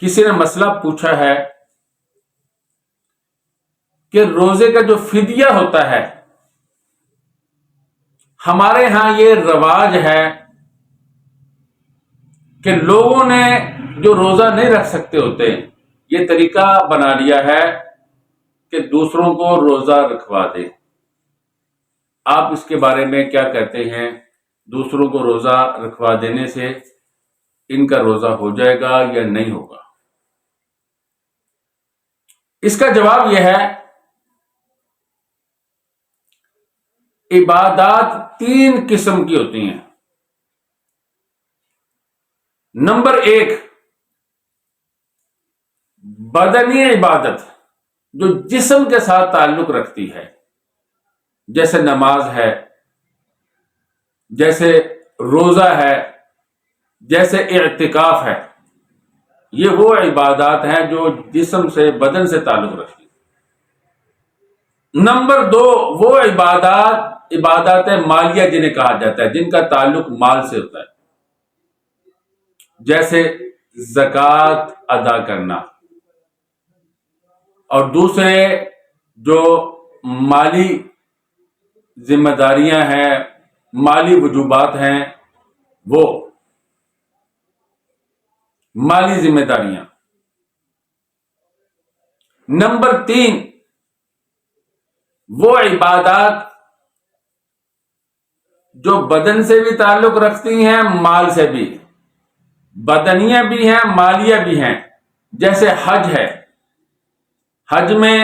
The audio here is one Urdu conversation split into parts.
کسی نے مسئلہ پوچھا ہے کہ روزے کا جو فدیہ ہوتا ہے، ہمارے ہاں یہ رواج ہے کہ لوگوں نے جو روزہ نہیں رکھ سکتے ہوتے، یہ طریقہ بنا لیا ہے کہ دوسروں کو روزہ رکھوا دے۔ آپ اس کے بارے میں کیا کہتے ہیں؟ دوسروں کو روزہ رکھوا دینے سے ان کا روزہ ہو جائے گا یا نہیں ہوگا؟ اس کا جواب یہ ہے، عبادات 3 قسم کی ہوتی ہیں۔ نمبر 1، بدنی عبادت جو جسم کے ساتھ تعلق رکھتی ہے، جیسے نماز ہے، جیسے روزہ ہے، جیسے اعتکاف ہے۔ یہ وہ عبادات ہیں جو جسم سے، بدن سے تعلق رکھتی ہیں۔ نمبر 2، وہ عبادات مالیہ جنہیں کہا جاتا ہے، جن کا تعلق مال سے ہوتا ہے، جیسے زکوٰۃ ادا کرنا، اور دوسرے جو مالی ذمہ داریاں ہیں، مالی وجوبات ہیں، وہ مالی ذمہ داریاں۔ نمبر 3، وہ عبادات جو بدن سے بھی تعلق رکھتی ہیں، مال سے بھی، بدنیہ بھی ہیں، مالیہ بھی ہیں، جیسے حج ہے۔ حج میں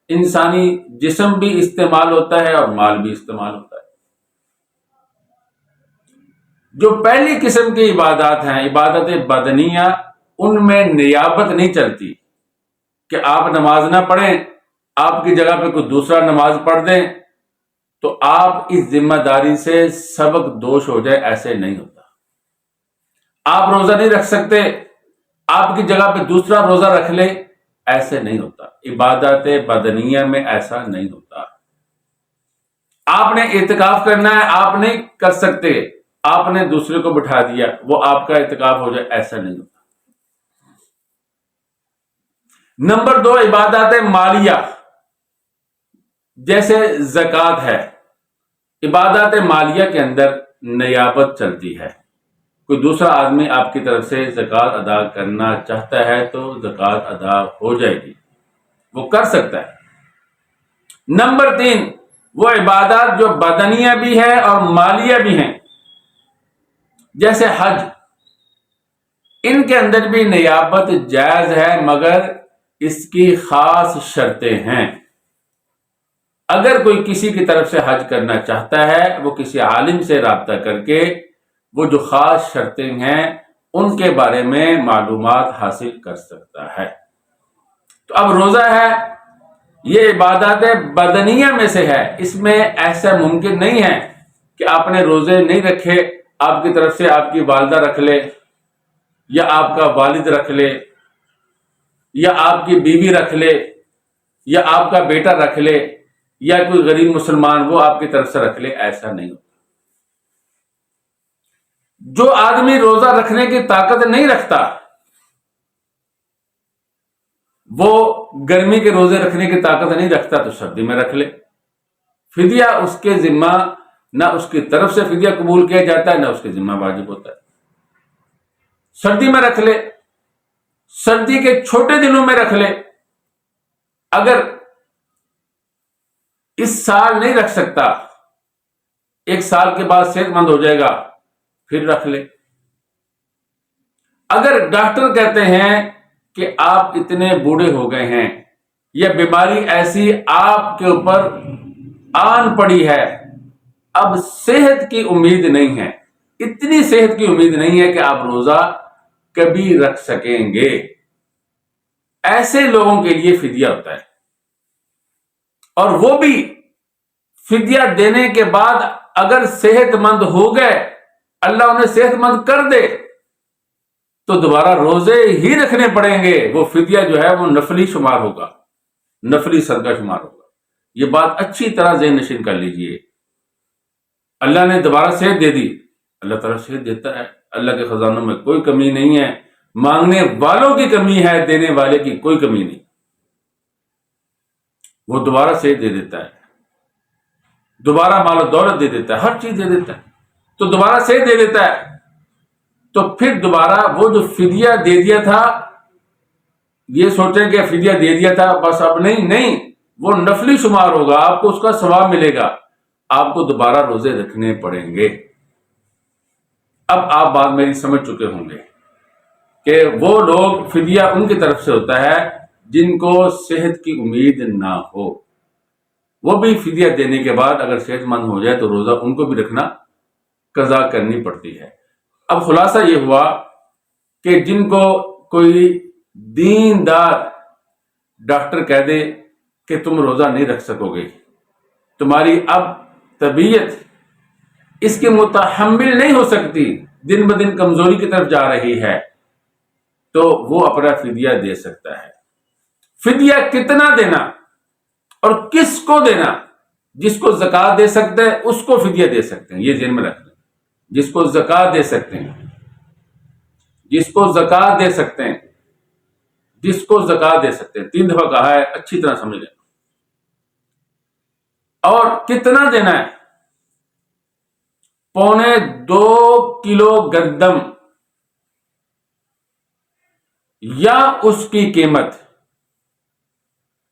انسانی جسم بھی استعمال ہوتا ہے اور مال بھی استعمال ہوتا ہے۔ جو پہلی قسم کی عبادات ہیں، عبادت بدنیہ، ان میں نیابت نہیں چلتی کہ آپ نماز نہ پڑھیں، آپ کی جگہ پہ کوئی دوسرا نماز پڑھ دیں تو آپ اس ذمہ داری سے سبق دوش ہو جائے، ایسے نہیں ہوتا۔ آپ روزہ نہیں رکھ سکتے، آپ کی جگہ پہ دوسرا روزہ رکھ لے، ایسے نہیں ہوتا۔ عبادت بدنیہ میں ایسا نہیں ہوتا۔ آپ نے اعتکاف کرنا ہے، آپ نہیں کر سکتے، آپ نے دوسرے کو بٹھا دیا، وہ آپ کا اعتکاف ہو جائے، ایسا نہیں ہوتا۔ نمبر 2، عبادات مالیہ جیسے زکوٰۃ ہے۔ عبادات مالیہ کے اندر نیابت چلتی ہے۔ کوئی دوسرا آدمی آپ کی طرف سے زکوٰۃ ادا کرنا چاہتا ہے تو زکوٰۃ ادا ہو جائے گی، وہ کر سکتا ہے۔ نمبر 3، وہ عبادات جو بدنیہ بھی ہے اور مالیہ بھی ہیں، جیسے حج۔ ان کے اندر بھی نیابت جائز ہے، مگر اس کی خاص شرطیں ہیں۔ اگر کوئی کسی کی طرف سے حج کرنا چاہتا ہے، وہ کسی عالم سے رابطہ کر کے وہ جو خاص شرطیں ہیں ان کے بارے میں معلومات حاصل کر سکتا ہے۔ تو اب روزہ ہے، یہ عبادات بدنیہ میں سے ہے۔ اس میں ایسا ممکن نہیں ہے کہ آپ نے روزے نہیں رکھے، آپ کی طرف سے آپ کی والدہ رکھ لے، یا آپ کا والد رکھ لے، یا آپ کی بیوی رکھ لے، یا آپ کا بیٹا رکھ لے، یا کوئی غریب مسلمان وہ آپ کی طرف سے رکھ لے، ایسا نہیں ہوتا۔ جو آدمی روزہ رکھنے کی طاقت نہیں رکھتا، وہ گرمی کے روزے رکھنے کی طاقت نہیں رکھتا تو سردی میں رکھ لے۔ فدیہ اس کے ذمہ، نہ اس کی طرف سے فدیہ قبول کیا جاتا ہے، نہ اس کے ذمہ واجب ہوتا ہے۔ سردی میں رکھ لے، سردی کے چھوٹے دنوں میں رکھ لے۔ اگر اس سال نہیں رکھ سکتا، 1 سال کے بعد صحت مند ہو جائے گا، پھر رکھ لے۔ اگر ڈاکٹر کہتے ہیں کہ آپ اتنے بوڑھے ہو گئے ہیں، یا بیماری ایسی آپ کے اوپر آن پڑی ہے، اب صحت کی امید نہیں ہے، اتنی صحت کی امید نہیں ہے کہ آپ روزہ کبھی رکھ سکیں گے، ایسے لوگوں کے لیے فدیہ ہوتا ہے۔ اور وہ بھی فدیہ دینے کے بعد اگر صحت مند ہو گئے، اللہ انہیں صحت مند کر دے، تو دوبارہ روزے ہی رکھنے پڑیں گے۔ وہ فدیہ جو ہے وہ نفلی شمار ہوگا، نفلی صدقہ شمار ہوگا۔ یہ بات اچھی طرح ذہن نشین کر لیجئے۔ اللہ نے دوبارہ صحت دے دی، اللہ تعالیٰ صحت دیتا ہے، اللہ کے خزانوں میں کوئی کمی نہیں ہے، مانگنے والوں کی کمی ہے، دینے والے کی کوئی کمی نہیں. وہ دوبارہ صحت دے دیتا ہے، دوبارہ مال و دولت دے دیتا ہے، ہر چیز دے دیتا ہے. تو دوبارہ صحت دے دیتا ہے، تو پھر دوبارہ وہ جو فدیہ دے دیا تھا، یہ سوچیں کہ فدیہ دے دیا تھا بس اب نہیں، وہ نفلی شمار ہوگا، آپ کو اس کا ثواب ملے گا. آپ کو دوبارہ روزے رکھنے پڑیں گے. اب آپ بات میری سمجھ چکے ہوں گے کہ وہ لوگ فدیہ ان کی طرف سے ہوتا ہے جن کو صحت کی امید نہ ہو. وہ بھی فدیہ دینے کے بعد اگر صحت مند ہو جائے تو روزہ ان کو بھی رکھنا قضا کرنی پڑتی ہے. اب خلاصہ یہ ہوا کہ جن کو کوئی دیندار ڈاکٹر کہہ دے کہ تم روزہ نہیں رکھ سکو گے، تمہاری اب طبیعت اس کے متحمل نہیں ہو سکتی، دن بدن کمزوری کی طرف جا رہی ہے، تو وہ اپنا فدیہ دے سکتا ہے. فدیہ کتنا دینا اور کس کو دینا؟ جس کو زکوٰۃ دے سکتے ہیں اس کو فدیہ دے سکتے ہیں، یہ ذہن میں رکھ لیں. جس کو زکوٰۃ دے سکتے ہیں، جس کو زکوٰۃ دے سکتے ہیں، جس کو زکوٰۃ دے سکتے ہیں، 3 دفعہ کہا ہے، اچھی طرح سمجھ لیں. اور کتنا دینا ہے؟ 2.25 کلو گندم یا اس کی قیمت،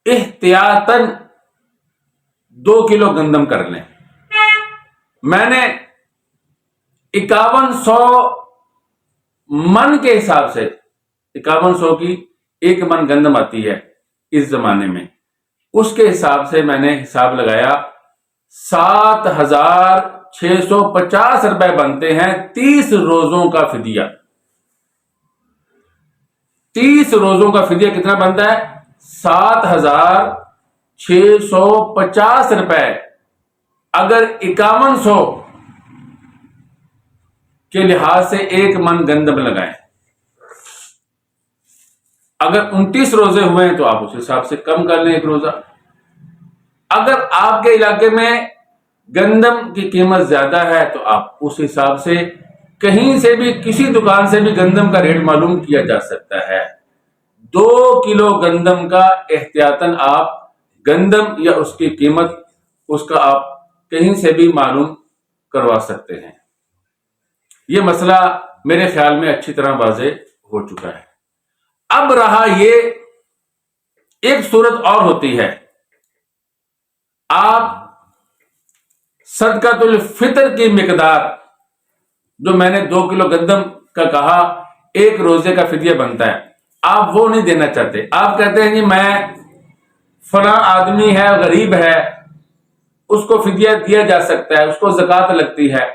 احتیاطاً 2 کلو گندم کر لیں. میں نے 5100 من کے حساب سے، 5100 کی 1 من گندم آتی ہے اس زمانے میں، اس کے حساب سے میں نے حساب لگایا 7650 روپے بنتے ہیں 30 روزوں کا فدیہ. 30 روزوں کا فدیہ کتنا بنتا ہے؟ 7650 روپے. اگر 5100 کے لحاظ سے 1 من گندم لگائیں، اگر 29 روزے ہوئے ہیں تو آپ اس حساب سے کم کر لیں 1 روزہ. اگر آپ کے علاقے میں گندم کی قیمت زیادہ ہے تو آپ اس حساب سے کہیں سے بھی، کسی دکان سے بھی گندم کا ریٹ معلوم کیا جا سکتا ہے. 2 کلو گندم کا احتیاطاً آپ گندم یا اس کی قیمت، اس کا آپ کہیں سے بھی معلوم کروا سکتے ہیں. یہ مسئلہ میرے خیال میں اچھی طرح واضح ہو چکا ہے. اب رہا یہ ایک صورت اور ہوتی ہے، آپ صدقۃ الفطر کی مقدار جو میں نے 2 کلو گندم کا کہا 1 روزے کا فدیہ بنتا ہے، آپ وہ نہیں دینا چاہتے. آپ کہتے ہیں کہ میں فلاں آدمی ہے، غریب ہے، اس کو فدیہ دیا جا سکتا ہے، اس کو زکوٰۃ لگتی ہے،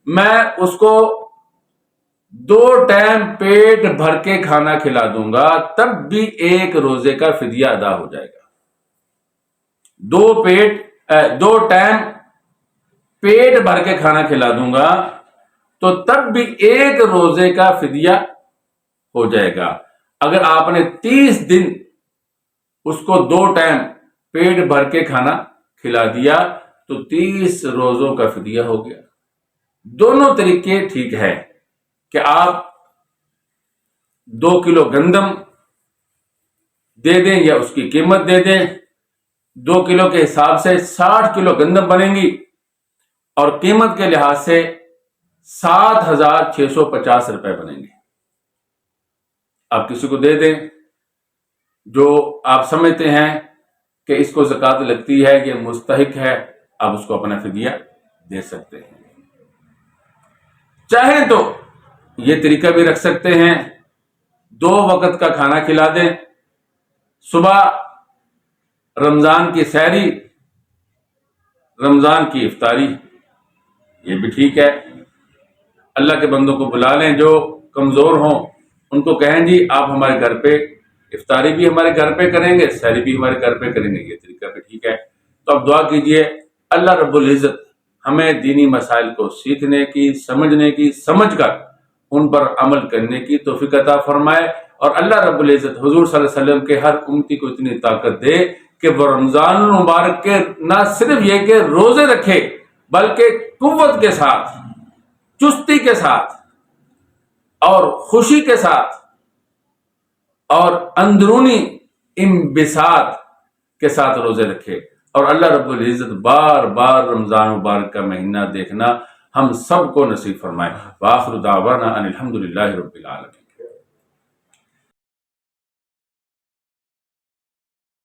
میں اس کو 2 ٹائم پیٹ بھر کے کھانا کھلا دوں گا تب بھی 1 روزے کا فدیہ ادا ہو جائے گا. 2 ٹائم پیٹ بھر کے کھانا کھلا دوں گا تو تب بھی 1 روزے کا فدیہ ہو جائے گا. اگر آپ نے 30 دن اس کو 2 ٹائم پیٹ بھر کے کھانا کھلا دیا تو 30 روزوں کا فدیہ ہو گیا. دونوں طریقے ٹھیک ہے کہ آپ 2 کلو گندم دے دیں یا اس کی قیمت دے دیں. 2 کلو کے حساب سے 60 کلو گندم بنیں گی اور قیمت کے لحاظ سے 7650 روپے بنیں گے. آپ کسی کو دے دیں جو آپ سمجھتے ہیں کہ اس کو زکوٰۃ لگتی ہے، یہ مستحق ہے، آپ اس کو اپنا فدیہ دے سکتے ہیں. چاہیں تو یہ طریقہ بھی رکھ سکتے ہیں، 2 وقت کا کھانا کھلا دیں، صبح رمضان کی سحری، رمضان کی افطاری، یہ بھی ٹھیک ہے. اللہ کے بندوں کو بلا لیں جو کمزور ہوں، ان کو کہیں جی آپ ہمارے گھر پہ افطاری بھی ہمارے گھر پہ کریں گے، سحری بھی ہمارے گھر پہ کریں گے. یہ طریقہ بھی ٹھیک ہے. تو آپ دعا کیجئے اللہ رب العزت ہمیں دینی مسائل کو سیکھنے کی، سمجھنے کی، سمجھ کر ان پر عمل کرنے کی توفیق عطا فرمائے، اور اللہ رب العزت حضور صلی اللہ علیہ وسلم کے ہر امتی کو اتنی طاقت دے کہ وہ رمضان المبارک کے نہ صرف یہ کہ روزے رکھے بلکہ قوت کے ساتھ، چستی کے ساتھ اور خوشی کے ساتھ اور اندرونی انبساط کے ساتھ روزے رکھے، اور اللہ رب العزت بار بار رمضان مبارک کا مہینہ دیکھنا ہم سب کو نصیب فرمائے۔ وآخر دعوانا ان الحمد للہ رب العالمین۔